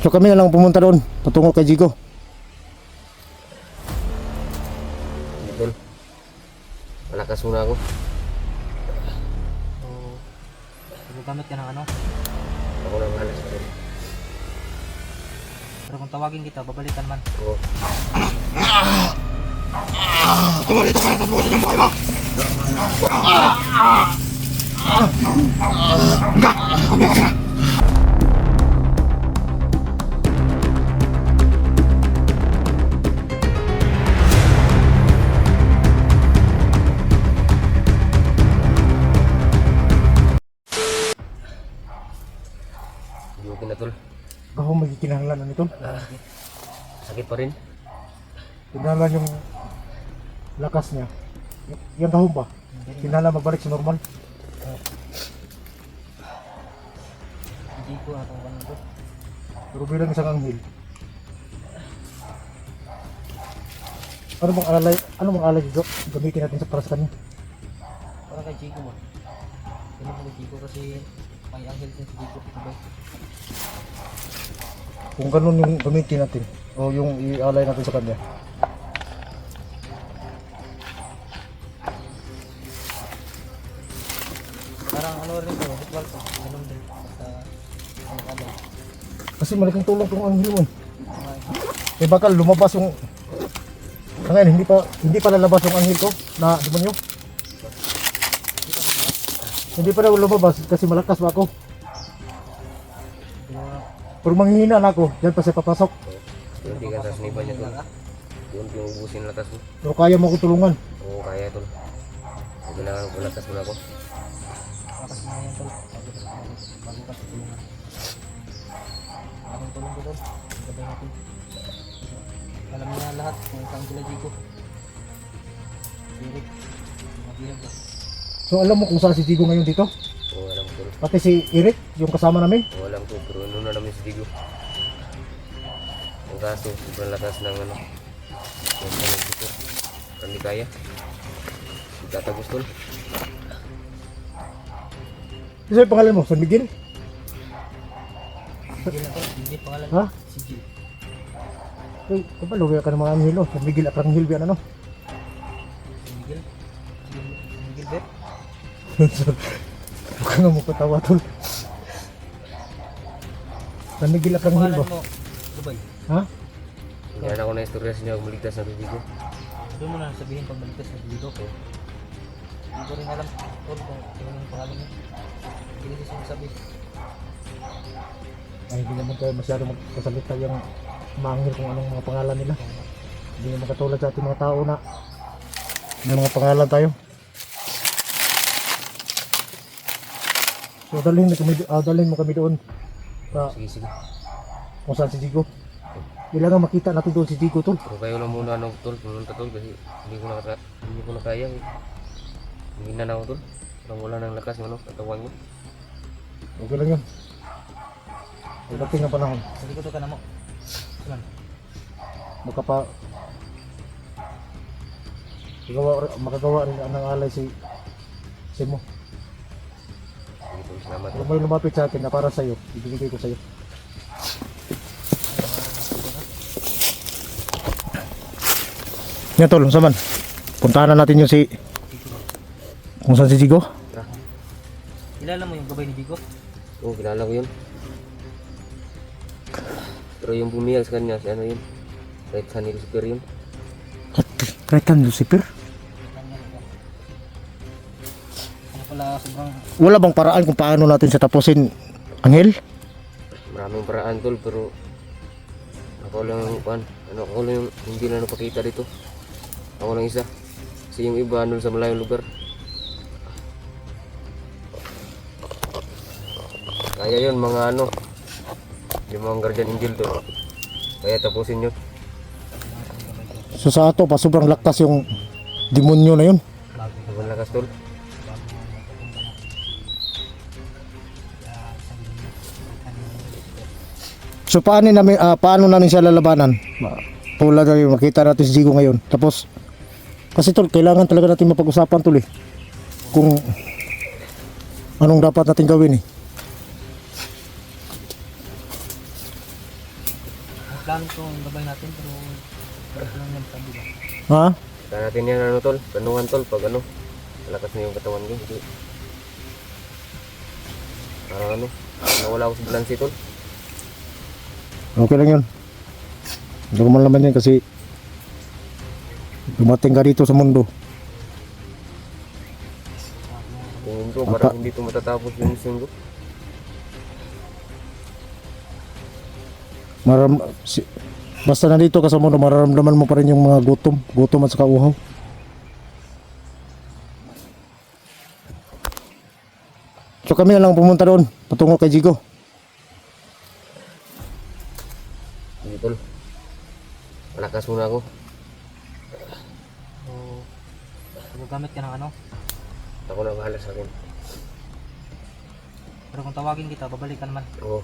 So kami na lang pumunta doon, patungo kay Jigo. Tol, malakas muna ako. So, gamit ka ng ano? Ako lang halas pa rin. Pero kung tawagin kita, babalikan man. Oo. Yukin na tol. Ako may kinahanglan na nito. Sakit pa rin. Kinahanglan yung lakas niya. Yung tahong ba? Kinahanglan magbalik sa normal. Hindi ko atong ano to. Pero bilang isang anghel. Ano bang alay dito? Gamitin natin para sa kanya. Parang kay Chico mo. Ganun mo kay Chico kasi may anghel din si Chico. Diba? Kung ganun yung gamitin natin o yung ialay natin sa kanya. Parang ano rin to, ritual to. Ganun din. Basta ano ka ba? Kasi malaking tulong tong anghel mo. Eh bakal lumabas yung ngayon hindi pa lalabas yung anghel ko na demonyo. Hindi pa daw lumabas kasi malakas pa ako. Pero manghihina na ako, diyan pa siya papasok. Hindi ka sa siniban niya tol. Yun yung ubusin lakas mo. Pero kaya mo ako tulungan. Oo, kaya tol. Kailangan ko lakas muna ako. Lakas na yan tol. Bago ka sa tulungan. Maraming tulong ko tol. Gabay natin. Alam niya lahat kung saan sila Chico. Eric. Mabihag ba? So alam mo kung saan si Jigo ngayon dito? Oo, alam ko tol. Pati si Eric, yung kasama namin. Oo, alam ko. Pero ano na namin si Digo. Ang kaso, sobrang lakas ng ano. Yung sanay dito. Hindi kaya. Tatagos tol. Ano yung pangalan mo? San Miguel? Sigil na tol. Hindi pangalan. Ha? Sigil. Uy, kapalo ka ng mga anghelo. San Miguel at Ranghel biyan ano? Sigil. Sigil bet. Huwag nga mo katawa tol. San Miguel at Ranghel Pangalan ba? mo. Gabay. Ha? Hindi na ako na istorya sa inyo. Maligtas na Digo. Doon mo na sabihin pag balikas na dito ko. Hindi ko rin alam tol kung ano yung pangalan niya. Hindi kasi sinasabi. Ay, hindi naman tayo masyado magkasalita yung mga anghel kung anong mga pangalan nila. Hindi naman katulad sa ating mga tao na may mga pangalan tayo. So dalhin mo kami doon sa Sige, sige. kung saan si Jigo. Kailangan makita natin doon si Jigo tol. Pero kayo lang muna ano tol. Pumunta tol kasi hindi ko na kaya. Hindi na ako tol. Parang wala nang lakas yung ano. Katawan mo. Okay lang yun. Pagdating ng panahon, Sabi ko to ka na mo. Saan? makagawa rin ng alay si mo. Sige tol. Salamat Kung tol. may lumapit sa akin na para sa'yo, ibigay ko sa'yo. Yan tol, saan man? Puntahan na natin yung kung saan si Jigo. Kilala mo yung gabay ni Bigo? Oo, kilala ko yun. Pero yung bumiyag sa kanya, si ano yun? Right hand ni Lucifer yun. Right hand Lucifer? Ano pala sobrang Wala bang paraan kung paano natin sa tapusin, Anghel? Maraming paraan tol, pero ako lang yung ako lang yung hindi na napakita dito. Ako lang isa. Kasi yung iba ano sa malayong lugar. Kaya yun mga ano, yung mga guardian angel to. Kaya tapusin yun. So sa ato pa sobrang lakas yung demonyo na yun. Sobrang lakas tol. So paano namin siya lalabanan? Tulad na yun, makita natin si Jigo ngayon. Tapos kasi tol, kailangan talaga natin mapag-usapan tol eh. Kung anong dapat natin gawin eh. plano ko ang gabay natin pero balik lang yan sabi ba. Ha? Kaya natin yan ano tol, tanungan tol pag ano, malakas na yung katawan ko. Hindi. Parang ano, nawala ako sa balanse tol. Okay lang yun. Hindi ko man naman yan kasi dumating ka dito sa mundo. Tingin ko parang hindi ito matatapos yung mission ko. Basta nandito ka sa mundo, mararamdaman mo pa rin yung mga gutom at saka uhaw. So kami na lang pumunta doon, patungo kay Jigo. Hindi tol. Malakas muna ako. So gagamit ka ng ano. Ako na bahala sa akin. Pero kung tawagin kita, babalik ka naman. Oo.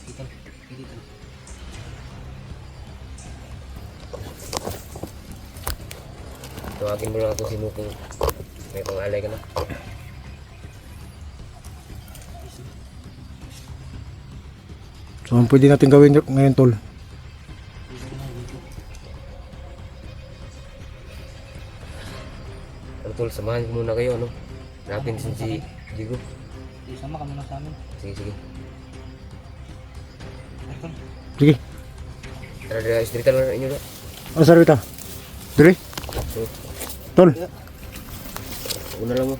Dito. Dito. Tawagin mo lang ako si Mukong. May pangalay ka na. So ang pwede natin gawin ngayon tol, Ano tol, samahan ko muna kayo ano. Hanapin si Jigo. Sama kami na sa amin. Sige, sige. Ito. sige, Tara, istrita lang inyo na. ano sa rita? Dire? So, Tol, una lang mo.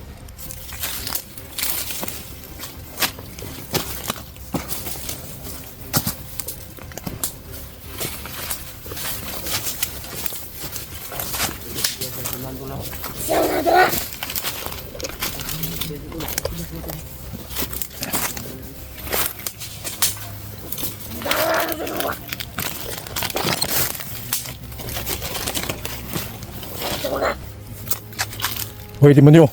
hoy demonyo.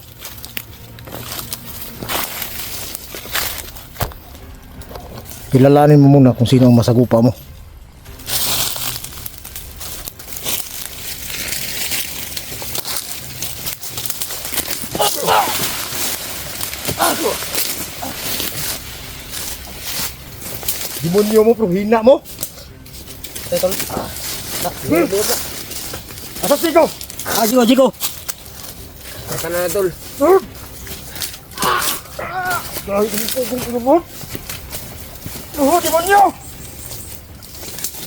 Kilalanin mo muna kung sino ang masagupa mo. Demonyo mo, bro, hina mo. Ito. Asas ikaw. Jigo. Saka na tol. Dahil ano mo? Luhod, demonyo!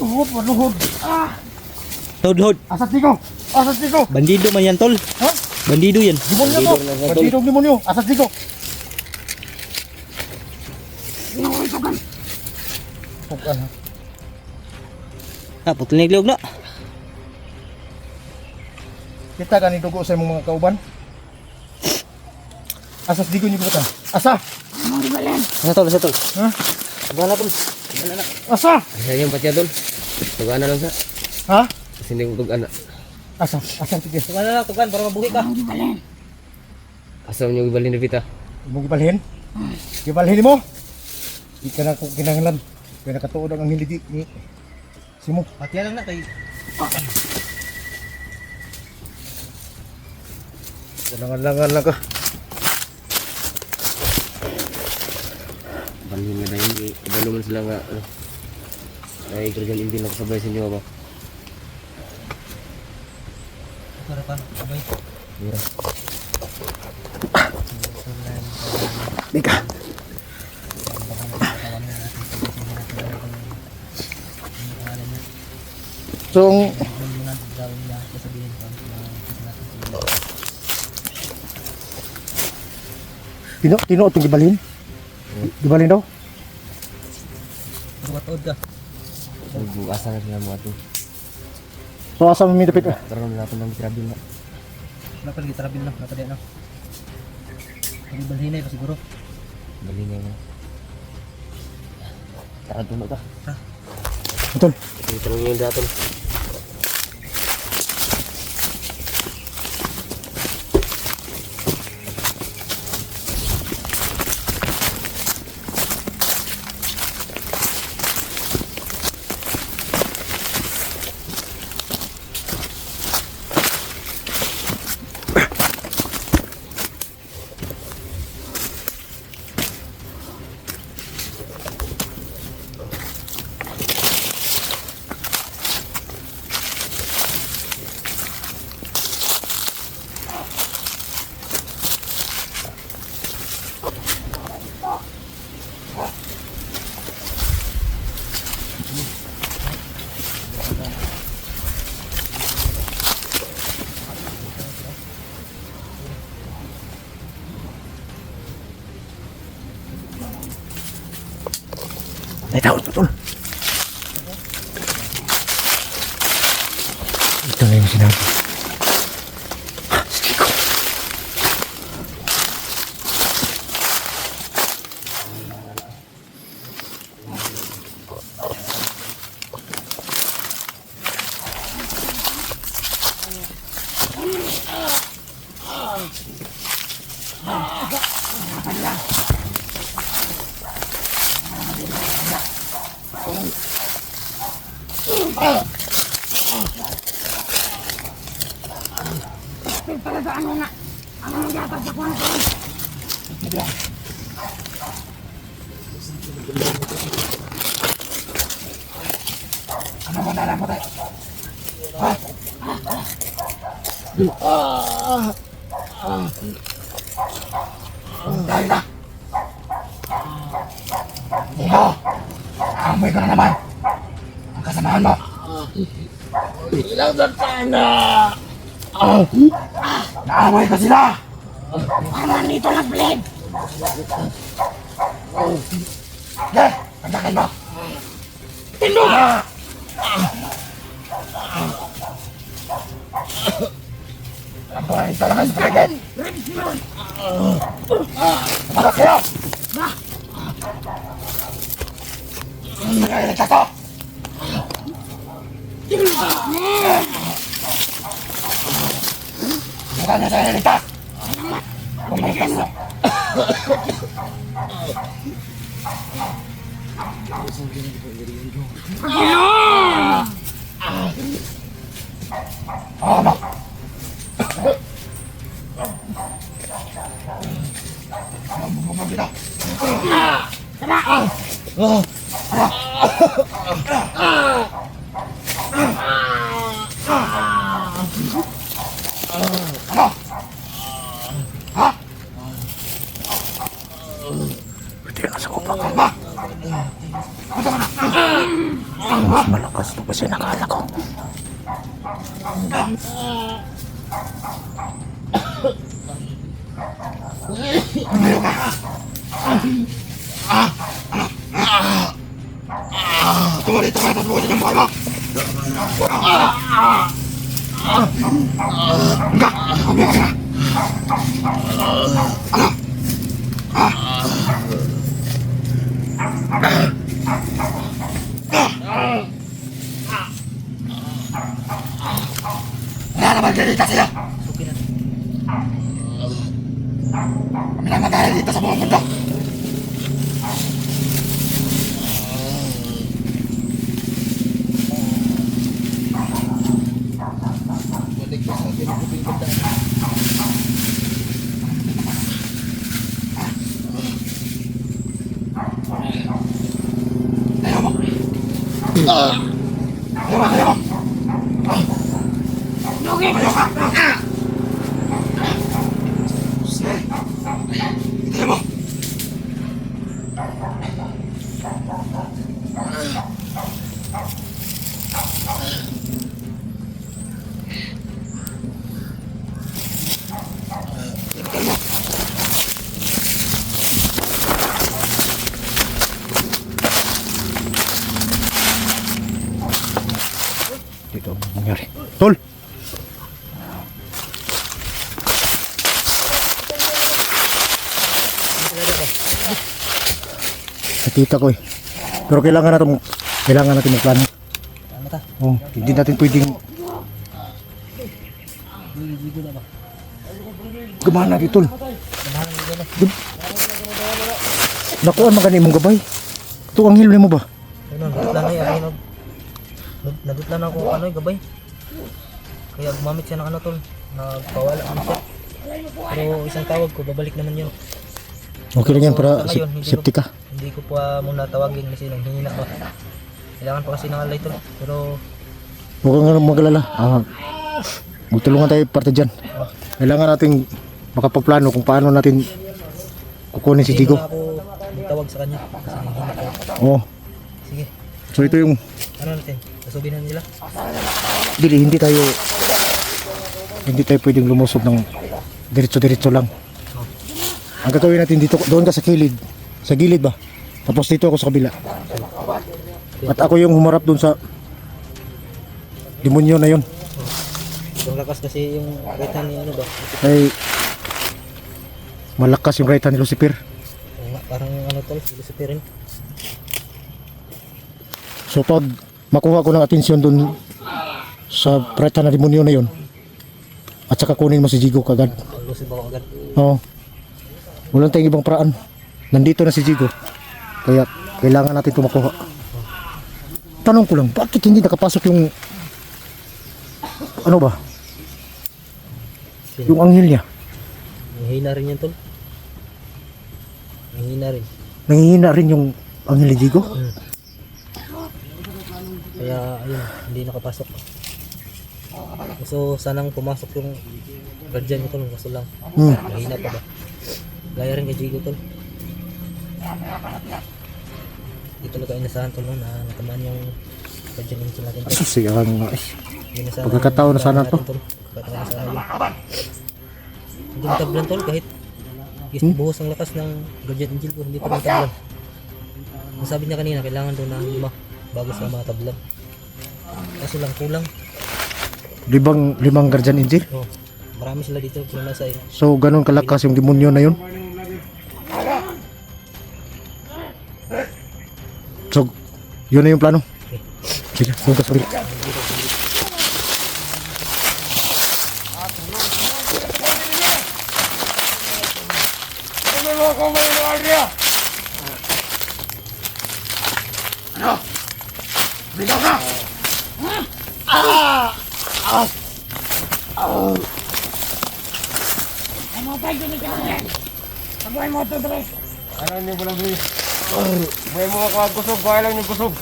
Luhod, maluhod. Hod. Asas ikaw. Asas ikaw. Bandido man yan tol. Ha? Bandido yan. Demonyo to. Bandidong demonyo. Asas ikaw. Pukan ha. Putol na iglog na. Kita ka ni dugo sa imong mga kauban. Asas digo niyo buta. Asa? Asa tol. Ha? Wala tol. Asa? Ay, yung patya tol. Tugaan na lang sa. Ha? Kasi hindi ko tugaan na. Asa? Asa sige. Tugan na lang, tugan para mabuhi ka. Asaw niyo ibalin na pita. Imong gibalhin? Gibalhin mo? Di ka na kung kinahanglan. Kaya nakatuod ang hiligi ni Simo. Patiyan lang na kay. Langan-langan lang ka. Balhin nga na yun. Ibalo man sila nga. Ano. Ay, kerjaan hindi lang sabay sa inyo ako. Para pa. Abay. Mira. Di ka. So, Tino itong gibalhin? Gibalhin daw? Tuod ka. Asa na sila mga ito. So asa mo mitapit ka? Karoon na natin ng travel na. Wala pa lagi tarabil na. Wala pa na. Ang balhinay pa siguro. Balhin nga nga. Tara doon ka. Betul. Ito lang yung daton. May tao ito, tol. Ito na yung sinabi. Sige ko. Amoy ka na naman. Ang kasamahan mo. Ilang sana. Naamoy ka sila. Ano nito lang, Blade? Sige, pandakin mo. Tino! Amoy talaga sa Blade. Tumakas kayo! Nagaliligtas ko! Mukha niya sa nagaliligtas! Bumaligtas mo! Oo mo! Bumabog ito! Pwede ka sa kupa ka. Mas malakas ito kasi nakala ko. Tumuli, tumuli ng buhay mo! Hangga! Umiyak ka na! Ano? Wala naman dito sa'yo! Kami lang magkaya dito sa buong mundo! Ayaw mo! Ayaw mo! Ayaw ka! Ayaw mo! Dito ang nangyari. Tol! Nakita ko eh. Pero kailangan natin magplano. Ano ta? Oh, hindi natin pwedeng gumana dito. Nakuha man kanimong gabay. Ito ang hilwe mo ba? Ayun, nadutlan na yun. Nadutlan ako ano gabay. Kaya gumamit siya ng ano tol. Nagpawala ano siya. Pero isang tawag ko, babalik naman yun. Okay lang yan para Sa ngayon, hindi safety ka. Hindi ko pa muna tawagin kasi nanghihina pa. Kailangan pa kasi ng alay tol. Pero Huwag kang magalala. Magtulungan tayo parte dyan. Kailangan nating makapagplano kung paano natin kukunin si hindi Digo. muna ako magtawag sa kanya kasi nanghihina pa. Oo. Sige, So ito yung ano natin? Sasubihan nila. hindi tayo pwedeng lumusog ng diretso-diretso lang. Ang gagawin natin dito, doon ka sa gilid ba? Tapos dito ako sa kabila. At ako yung humarap dun sa demonyo na yun. Ang lakas kasi yung right hand ni ano ba? Ay malakas yung right hand ni Lucifer. Oo nga, parang ano tol, Lucifer rin. So pag makuha ko ng atensyon dun sa right hand na demonyo na yun, at saka kunin mo si Jigo kagad. Lucifer ako agad. Oo. Walang tayong ibang paraan. Nandito na si Jigo. Kaya kailangan natin ito makuha. Tanong ko lang, bakit hindi nakapasok yung ano ba? Yung anghel niya. Nanghihina rin yan tol. Nanghihina rin. Nangihina rin yung anghel ni Jigo. Kaya ayun, hindi nakapasok. So sanang pumasok yung guardian ko tol, kaso lang. Mahina pa ba? Gaya rin kay Jigo tol. Hindi talaga inasahan tol no, na natamaan yung guardian angel natin tol. Sige nga. Inasahan Pagkakataon na sana to. Pagkakataon na sana yun. Hindi matablan tol kahit buhos ang lakas ng guardian angel ko, hindi pa matablan. Ang sabi niya kanina, kailangan daw ng 5 bago sa matablan. Kaso lang kulang. Limang guardian angel. Oh, marami sila dito kung nasa So ganun kalakas yung demonyo na yun. So yun na yung plano. Sige, punta sa bilik. Ano? Bigaw ka! Ano niyo pala bro? May mga kagusog, kaya lang yung kusog.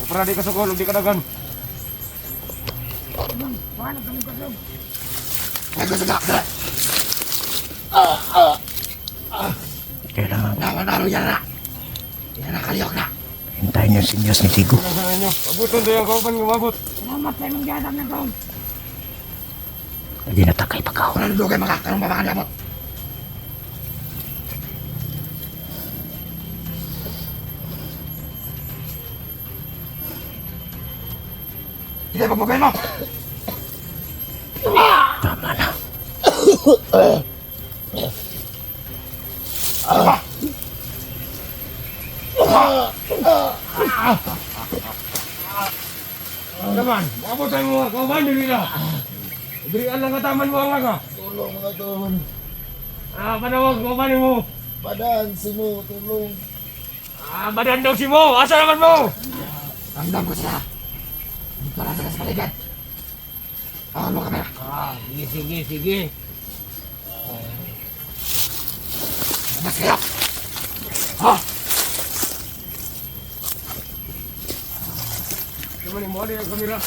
Para di kasugol, di kadagan. Kailangan Naman yan na! Yan na, kaliyok na! hintayin yung sinyas ni Jigo. Nasaan nyo? Abuton doon yung kaupan, umabot. Salamat tayo mong giyadam ng taon! Lagi natakay pagkaw. Kung nandugay makakarong babakan labot! Hindi pagbugayin mo! Tama na. Ano ba? Naman, umabot tayo mga kaupan, dili na. Berian lang kataman mo ang laga. Tulong mga tol. Panawag, kaupan mo. Padaan si mo, tulong. Badan daw si mo, asa naman mo? Ramdam ko sila! Hindi ko lang sa paligid! Awal mo kamera! Sige. Mas kayo! Ha? Naman mo, ano yung kamera?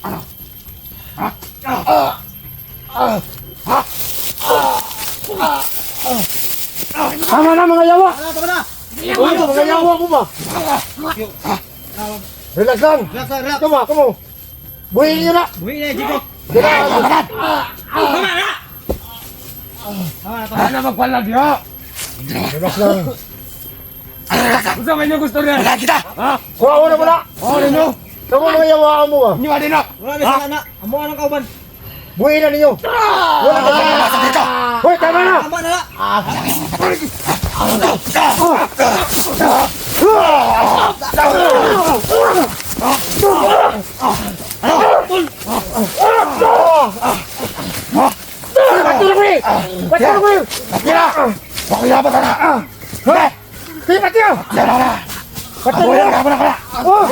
Ano? Ha? Tama na mga yawa! Tama na! Mga yawa ko ba? Relax lang! Come on! Buhay niyo na! Buhi na Jigo. Ano magpalag yo? Relax lang! Gusto man yung gusto rin. Wala kita! Kuha ko na muna! Oh, ninyo. Tama mga yawa mo ba? Inyo adin na. Wala na sila na. Amo ang kauban. Buhay na ninyo! Pasok dito! Hoy, tama na! Tama na. Kira! Bakit na ba sana? Hei! Sige, Mateo! Yan na! Abuyan ka mo na kaya! Oh!